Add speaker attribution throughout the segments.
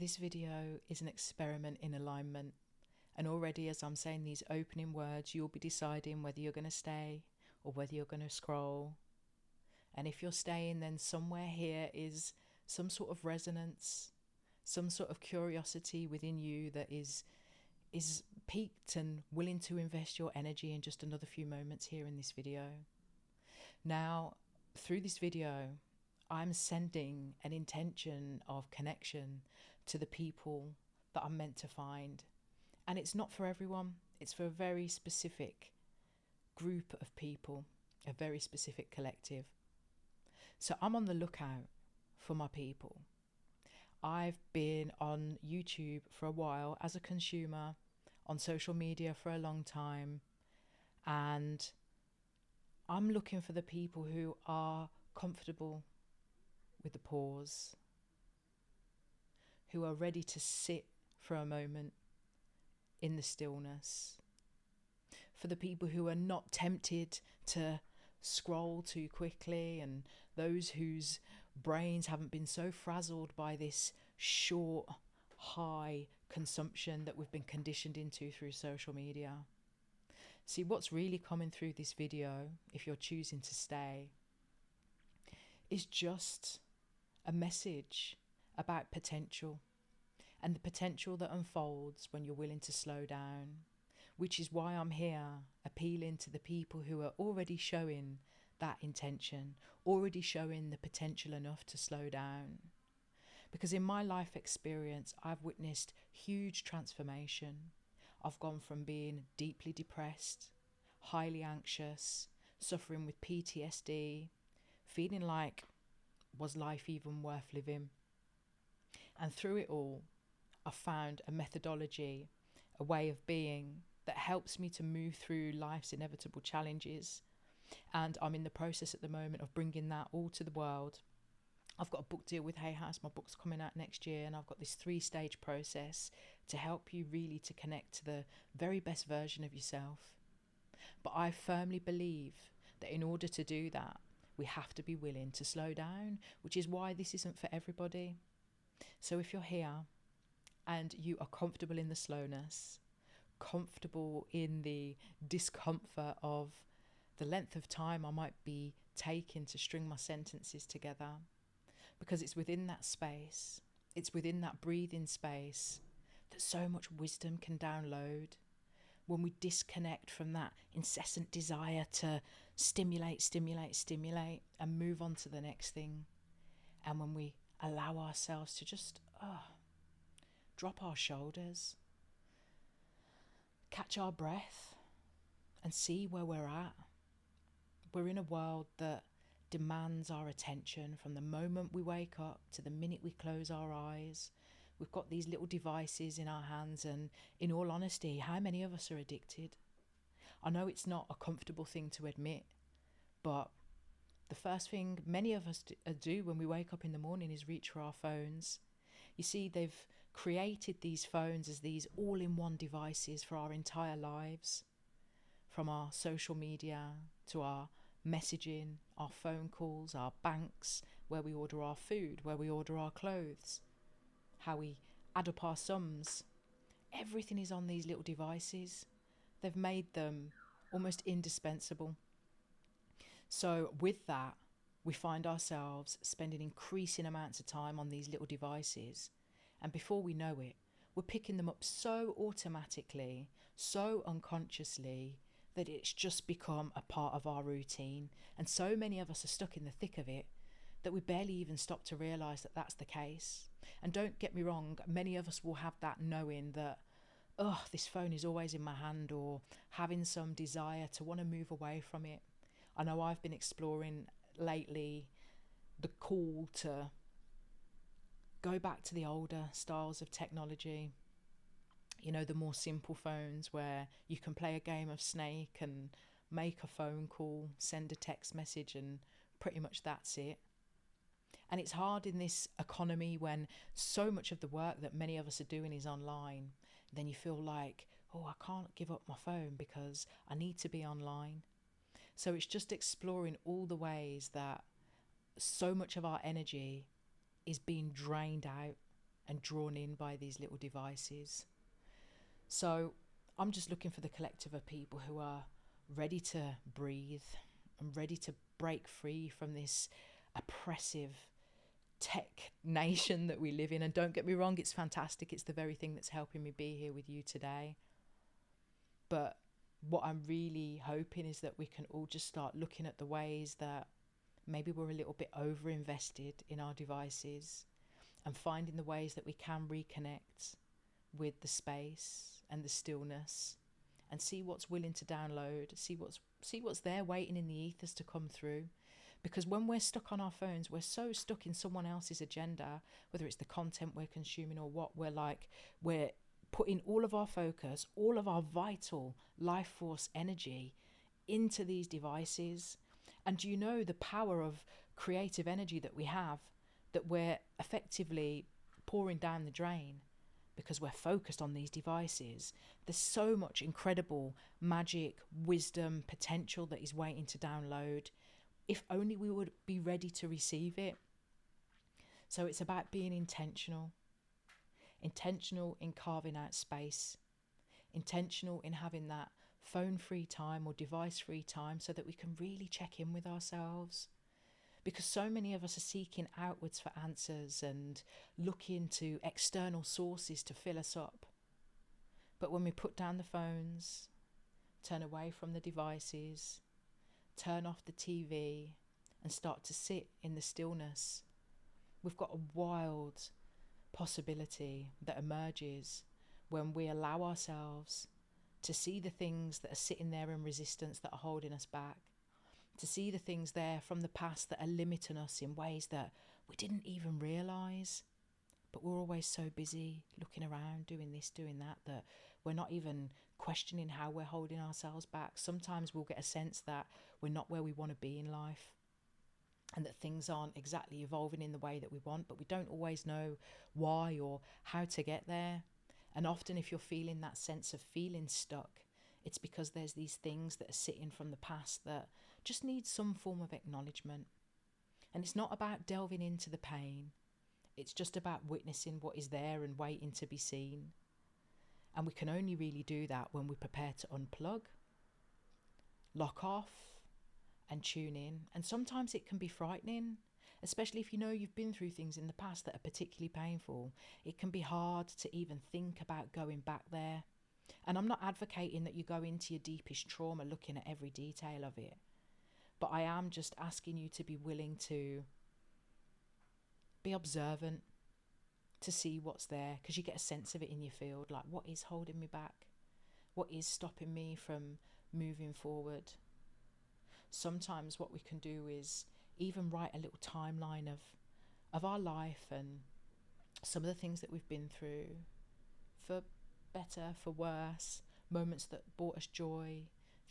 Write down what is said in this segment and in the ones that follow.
Speaker 1: This video is an experiment in alignment, and already as I'm saying these opening words, you'll be deciding whether you're going to stay or whether you're going to scroll. And if you're staying, then somewhere here is some sort of resonance, some sort of curiosity within you that is piqued and willing to invest your energy in just another few moments here in this video. Now, through this video, I'm sending an intention of connection to the people that I'm meant to find. And it's not for everyone, it's for a very specific group of people, a very specific collective. So I'm on the lookout for my people. I've been on YouTube for a while as a consumer, on social media for a long time, and I'm looking for the people who are comfortable with the pause, who are ready to sit for a moment in the stillness, for the people who are not tempted to scroll too quickly, and those whose brains haven't been so frazzled by this short, high consumption that we've been conditioned into through social media. See, what's really coming through this video, if you're choosing to stay, is just a message about potential and the potential that unfolds when you're willing to slow down, which is why I'm here appealing to the people who are already showing that intention, already showing the potential enough to slow down. Because in my life experience, I've witnessed huge transformation. I've gone from being deeply depressed, highly anxious, suffering with PTSD, feeling like, was life even worth living? And through it all, I found a methodology, a way of being that helps me to move through life's inevitable challenges. And I'm in the process at the moment of bringing that all to the world. I've got a book deal with Hay House, my book's coming out next year, and I've got this 3-stage process to help you really to connect to the very best version of yourself. But I firmly believe that in order to do that, we have to be willing to slow down, which is why this isn't for everybody. So if you're here and you are comfortable in the slowness, comfortable in the discomfort of the length of time I might be taking to string my sentences together, because it's within that space, it's within that breathing space that so much wisdom can download. When we disconnect from that incessant desire to stimulate, and move on to the next thing. And when we allow ourselves to just drop our shoulders, catch our breath, and see where we're at. We're in a world that demands our attention from the moment we wake up to the minute we close our eyes. We've got these little devices in our hands, and in all honesty, how many of us are addicted? I know it's not a comfortable thing to admit, but the first thing many of us do when we wake up in the morning is reach for our phones. You see, they've created these phones as these all-in-one devices for our entire lives, from our social media to our messaging, our phone calls, our banks, where we order our food, where we order our clothes, how we add up our sums. Everything is on these little devices. They've made them almost indispensable. So with that, we find ourselves spending increasing amounts of time on these little devices. And before we know it, we're picking them up so automatically, so unconsciously, that it's just become a part of our routine. And so many of us are stuck in the thick of it that we barely even stop to realise that that's the case. And don't get me wrong, many of us will have that knowing that, this phone is always in my hand, or having some desire to want to move away from it. I know I've been exploring lately the call to go back to the older styles of technology. You know, the more simple phones where you can play a game of Snake and make a phone call, send a text message, and pretty much that's it. And it's hard in this economy when so much of the work that many of us are doing is online. Then you feel like, I can't give up my phone because I need to be online. So it's just exploring all the ways that so much of our energy is being drained out and drawn in by these little devices. So I'm just looking for the collective of people who are ready to breathe and ready to break free from this oppressive tech nation that we live in. And don't get me wrong, it's fantastic. It's the very thing that's helping me be here with you today. But what I'm really hoping is that we can all just start looking at the ways that maybe we're a little bit over invested in our devices, and finding the ways that we can reconnect with the space and the stillness, and see what's willing to download, see what's there waiting in the ethers to come through. Because when we're stuck on our phones, we're so stuck in someone else's agenda, whether it's the content we're consuming or what, we're putting all of our focus, all of our vital life force energy into these devices. And do you know the power of creative energy that we have, that we're effectively pouring down the drain because we're focused on these devices? There's so much incredible magic, wisdom, potential that is waiting to download, if only we would be ready to receive it. So it's about being intentional in carving out space, intentional in having that phone-free time or device-free time, so that we can really check in with ourselves. Because so many of us are seeking outwards for answers and looking to external sources to fill us up. But when we put down the phones, turn away from the devices, turn off the TV, and start to sit in the stillness, we've got a wild possibility that emerges when we allow ourselves to see the things that are sitting there in resistance, that are holding us back, to see the things there from the past that are limiting us in ways that we didn't even realise. But we're always so busy looking around, doing this, doing that, that we're not even questioning how we're holding ourselves back. Sometimes we'll get a sense that we're not where we want to be in life, and that things aren't exactly evolving in the way that we want, but we don't always know why or how to get there. And often if you're feeling that sense of feeling stuck, it's because there's these things that are sitting from the past that just need some form of acknowledgement. And it's not about delving into the pain. It's just about witnessing what is there and waiting to be seen. And we can only really do that when we prepare to unplug, lock off, and tune in. And sometimes it can be frightening, especially if you know you've been through things in the past that are particularly painful. It can be hard to even think about going back there. And I'm not advocating that you go into your deepest trauma looking at every detail of it, but I am just asking you to be willing to be observant, to see what's there, because you get a sense of it in your field, like what is holding me back, what is stopping me from moving forward. Sometimes what we can do is even write a little timeline of our life and some of the things that we've been through, for better, for worse, moments that brought us joy,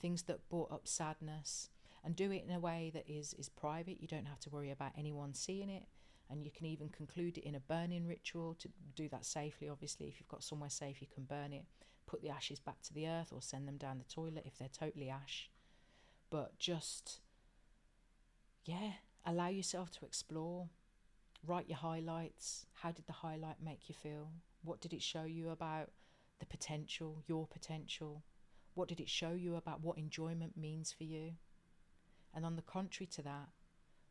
Speaker 1: things that brought up sadness, and do it in a way that is private. You don't have to worry about anyone seeing it, and you can even conclude it in a burning ritual, to do that safely. Obviously, if you've got somewhere safe, you can burn it, put the ashes back to the earth, or send them down the toilet if they're totally ash. But just, allow yourself to explore. Write your highlights. How did the highlight make you feel? What did it show you about the potential, your potential? What did it show you about what enjoyment means for you? And on the contrary to that,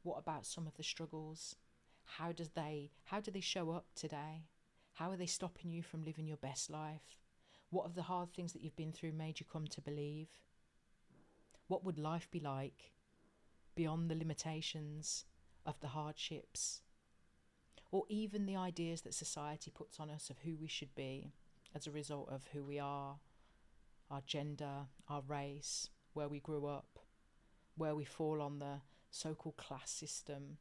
Speaker 1: what about some of the struggles? How do they show up today? How are they stopping you from living your best life? What of the hard things that you've been through made you come to believe? What would life be like beyond the limitations of the hardships, or even the ideas that society puts on us of who we should be as a result of who we are, our gender, our race, where we grew up, where we fall on the so-called class system,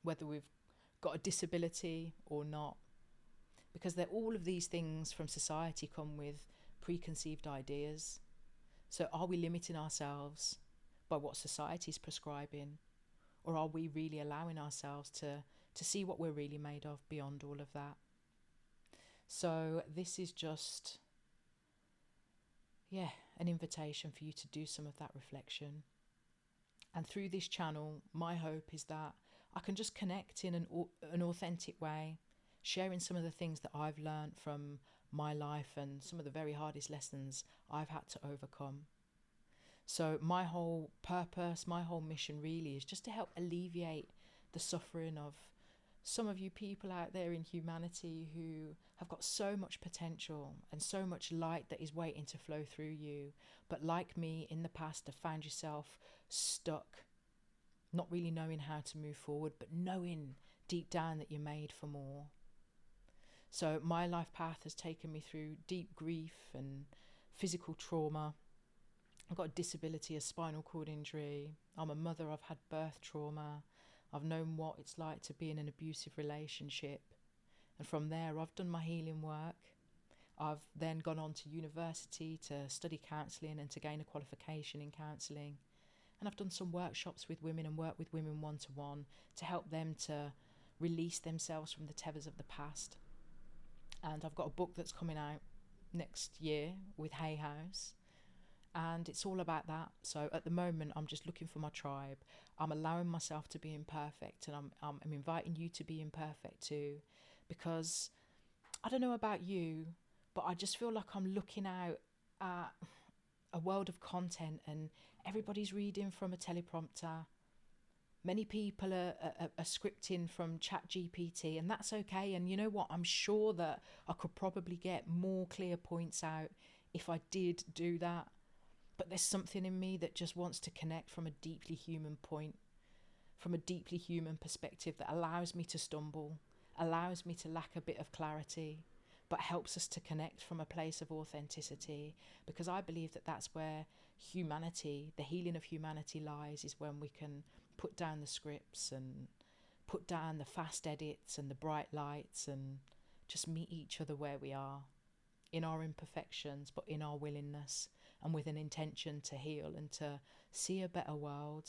Speaker 1: whether we've got a disability or not? Because all of these things from society come with preconceived ideas. So are we limiting ourselves by what society is prescribing? Or are we really allowing ourselves to see what we're really made of beyond all of that? So this is just, an invitation for you to do some of that reflection. And through this channel, my hope is that I can just connect in an authentic way, sharing some of the things that I've learned from my life and some of the very hardest lessons I've had to overcome. So my whole purpose, my whole mission really is just to help alleviate the suffering of some of you people out there in humanity who have got so much potential and so much light that is waiting to flow through you, but like me in the past have found yourself stuck, not really knowing how to move forward, but knowing deep down that you're made for more. So my life path has taken me through deep grief and physical trauma. I've got a disability, a spinal cord injury. I'm a mother, I've had birth trauma. I've known what it's like to be in an abusive relationship. And from there, I've done my healing work. I've then gone on to university to study counselling and to gain a qualification in counselling. And I've done some workshops with women and work with women one-to-one to help them to release themselves from the tethers of the past. And I've got a book that's coming out next year with Hay House. And it's all about that. So at the moment, I'm just looking for my tribe. I'm allowing myself to be imperfect, and I'm inviting you to be imperfect too, because I don't know about you, but I just feel like I'm looking out at a world of content and everybody's reading from a teleprompter. Many people are scripting from ChatGPT, and that's okay. And you know what? I'm sure that I could probably get more clear points out if I did do that. But there's something in me that just wants to connect from a deeply human point, from a deeply human perspective that allows me to stumble, allows me to lack a bit of clarity, but helps us to connect from a place of authenticity. Because I believe that that's where humanity, the healing of humanity lies, is when we can put down the scripts and put down the fast edits and the bright lights and just meet each other where we are, in our imperfections, but in our willingness and with an intention to heal and to see a better world.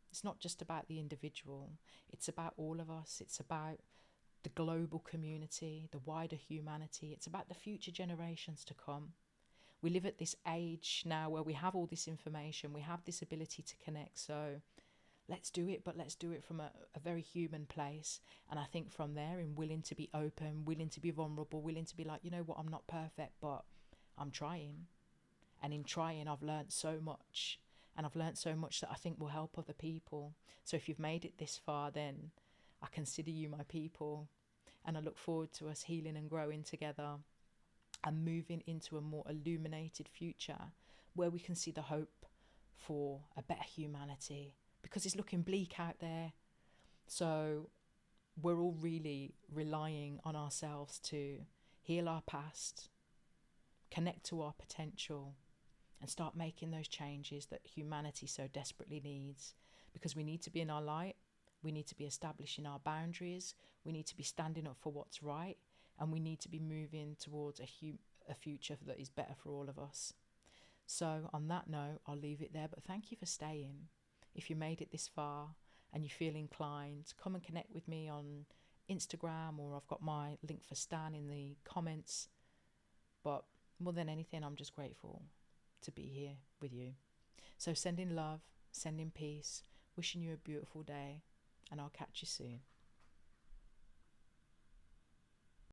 Speaker 1: It's not just about the individual, it's about all of us. It's about the global community, the wider humanity. It's about the future generations to come. We live at this age now where we have all this information, we have this ability to connect. So let's do it, but let's do it from a very human place. And I think from there, in willing to be open, willing to be vulnerable, willing to be like, you know what, I'm not perfect, but I'm trying. And in trying, I've learned so much. And I've learned so much that I think will help other people. So if you've made it this far, then I consider you my people. And I look forward to us healing and growing together and moving into a more illuminated future where we can see the hope for a better humanity, because it's looking bleak out there. So we're all really relying on ourselves to heal our past, connect to our potential, and start making those changes that humanity so desperately needs. Because we need to be in our light, we need to be establishing our boundaries, we need to be standing up for what's right, and we need to be moving towards a future that is better for all of us. So on that note, I'll leave it there, but thank you for staying. If you made it this far and you feel inclined, come and connect with me on Instagram, or I've got my link for Stan in the comments. But more than anything, I'm just grateful to be here with you. So sending love, sending peace, wishing you a beautiful day, and I'll catch you soon.